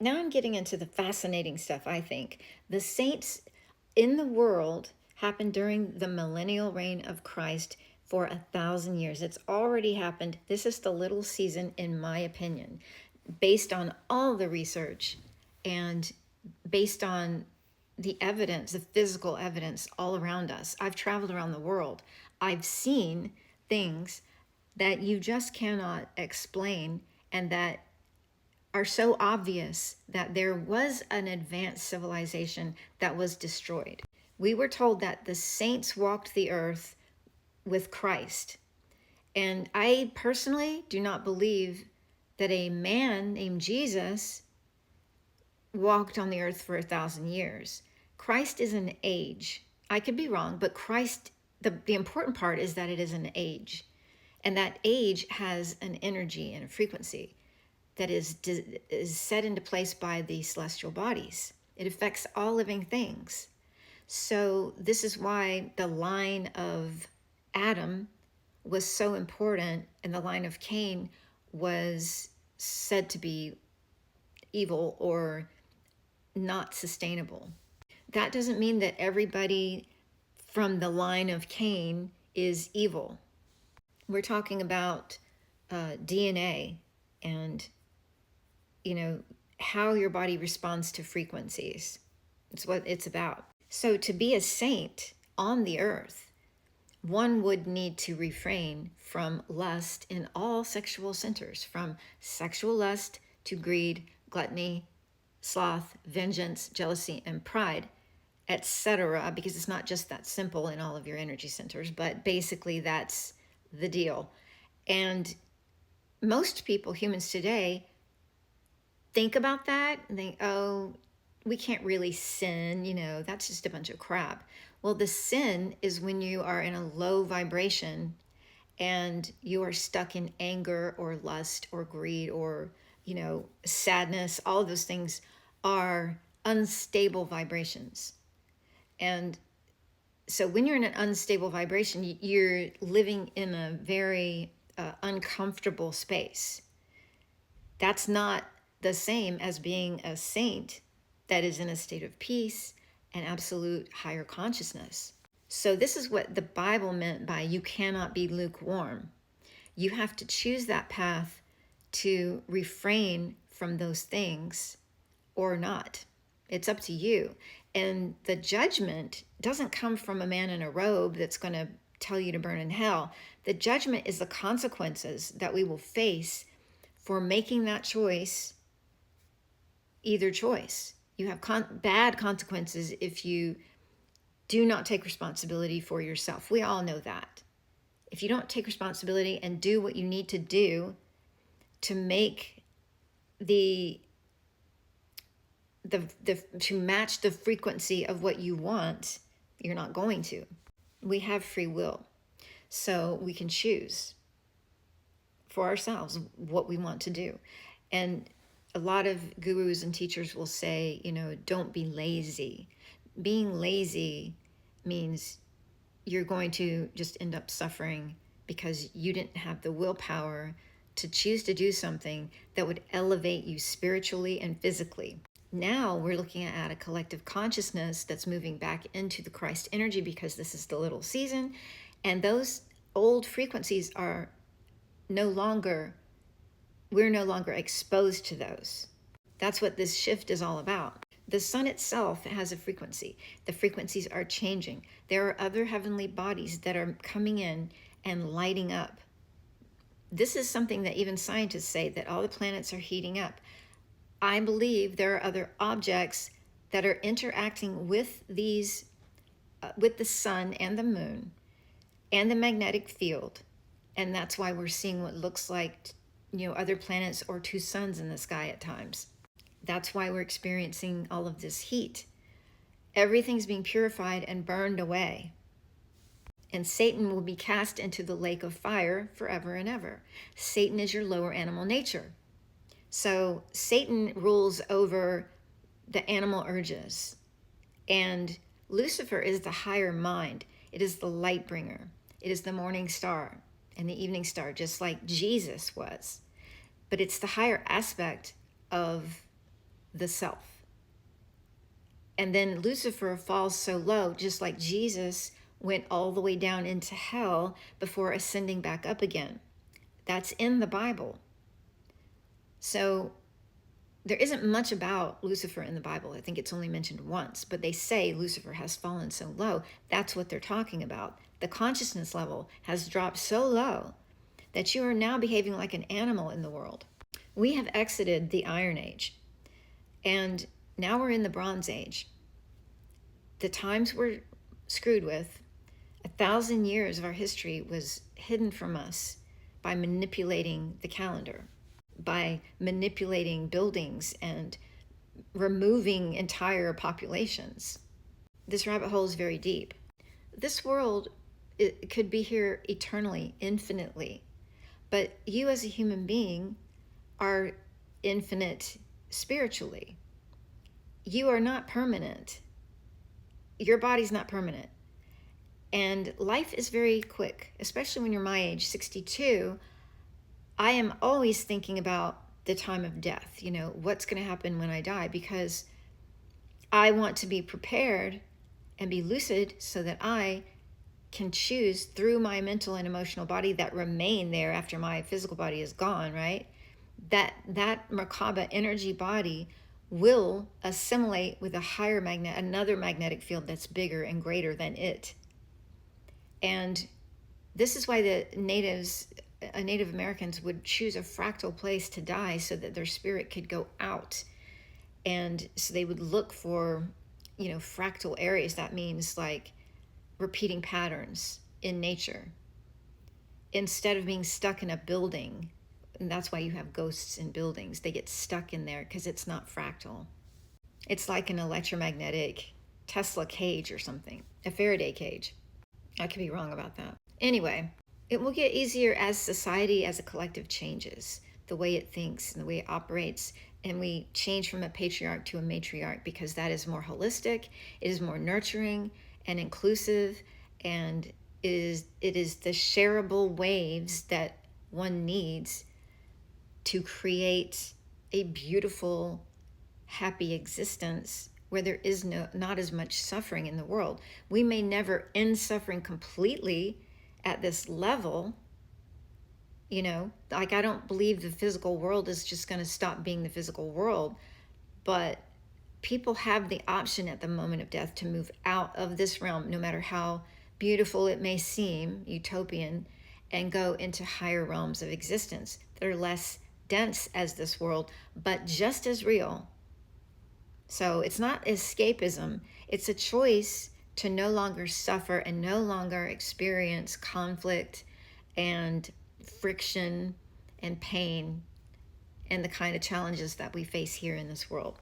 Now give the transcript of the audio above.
Now I'm getting into the fascinating stuff, I think. The saints in the world happened during the millennial reign of Christ for 1,000 years. It's already happened. This is the little season, in my opinion, based on all the research and based on the evidence, the physical evidence all around us. I've traveled around the world. I've seen things that you just cannot explain and that are so obvious that there was an advanced civilization that was destroyed. We were told that the saints walked the earth with Christ. And I personally do not believe that a man named Jesus walked on the earth for 1,000 years. Christ is an age. I could be wrong, but Christ, the important part is that it is an age. And that age has an energy and a frequency that is set into place by the celestial bodies. It affects all living things. So this is why the line of Adam was so important and the line of Cain was said to be evil or not sustainable. That doesn't mean that everybody from the line of Cain is evil. We're talking about DNA and how your body responds to frequencies. It's what it's about. So to be a saint on the earth, one would need to refrain from lust in all sexual centers, from sexual lust to greed, gluttony, sloth, vengeance, jealousy, and pride, etc. Because it's not just that simple in all of your energy centers, but basically that's the deal. And most people, humans today, think about that and think, oh, we can't really sin, that's just a bunch of crap. Well, the sin is when you are in a low vibration and you are stuck in anger or lust or greed or, sadness. All of those things are unstable vibrations. And so when you're in an unstable vibration, you're living in a very uncomfortable space. That's not the same as being a saint that is in a state of peace and absolute higher consciousness. So this is what the Bible meant by you cannot be lukewarm. You have to choose that path to refrain from those things or not. It's up to you. And the judgment doesn't come from a man in a robe that's going to tell you to burn in hell. The judgment is the consequences that we will face for making that choice, either choice. You have bad consequences if you do not take responsibility for yourself. We all know that. If you don't take responsibility and do what you need to do to make to match the frequency of what you want, you're not going to. We have free will, so we can choose for ourselves what we want to do. And a lot of gurus and teachers will say, don't be lazy. Being lazy means you're going to just end up suffering because you didn't have the willpower to choose to do something that would elevate you spiritually and physically. Now we're looking at a collective consciousness that's moving back into the Christ energy because this is the little season, and those old frequencies are we're no longer exposed to those. That's what this shift is all about. The sun itself has a frequency. The frequencies are changing. There are other heavenly bodies that are coming in and lighting up. This is something that even scientists say, that all the planets are heating up. I believe there are other objects that are interacting with these, with the sun and the moon and the magnetic field. And that's why we're seeing what looks like, other planets or two suns in the sky at times. That's why we're experiencing all of this heat. Everything's being purified and burned away. And Satan will be cast into the lake of fire forever and ever. Satan is your lower animal nature. So Satan rules over the animal urges. And Lucifer is the higher mind. It is the light bringer. It is the morning star and the evening star, just like Jesus was. But it's the higher aspect of the self. And then Lucifer falls so low, just like Jesus went all the way down into hell before ascending back up again. That's in the Bible. So there isn't much about Lucifer in the Bible. I think it's only mentioned once, but they say Lucifer has fallen so low. That's what they're talking about. The consciousness level has dropped so low that you are now behaving like an animal in the world. We have exited the Iron Age, and now we're in the Bronze Age. The times we're screwed with, 1,000 years of our history was hidden from us by manipulating the calendar, by manipulating buildings and removing entire populations. This rabbit hole is very deep. This world, it could be here eternally, infinitely, but you as a human being are infinite spiritually. You are not permanent. Your body's not permanent. And life is very quick, especially when you're my age, 62. I am always thinking about the time of death, what's going to happen when I die, because I want to be prepared and be lucid so that I can choose through my mental and emotional body that remain there after my physical body is gone, right? That Merkaba energy body will assimilate with a higher another magnetic field that's bigger and greater than it. And this is why the Native Americans would choose a fractal place to die, so that their spirit could go out. And so they would look for, fractal areas. That means like repeating patterns in nature, instead of being stuck in a building. And that's why you have ghosts in buildings. They get stuck in there because it's not fractal. It's like an electromagnetic Tesla cage or something, a Faraday cage. I could be wrong about that. Anyway, it will get easier as society as a collective changes, the way it thinks and the way it operates, and we change from a patriarch to a matriarch, because that is more holistic, it is more nurturing and inclusive, and it is the shareable waves that one needs to create a beautiful, happy existence where there is not as much suffering in the world. We may never end suffering completely at this level. Like, I don't believe the physical world is just going to stop being the physical world, but people have the option at the moment of death to move out of this realm, no matter how beautiful it may seem, utopian, and go into higher realms of existence that are less dense as this world, but just as real. So it's not escapism. It's a choice to no longer suffer and no longer experience conflict and friction and pain and the kind of challenges that we face here in this world.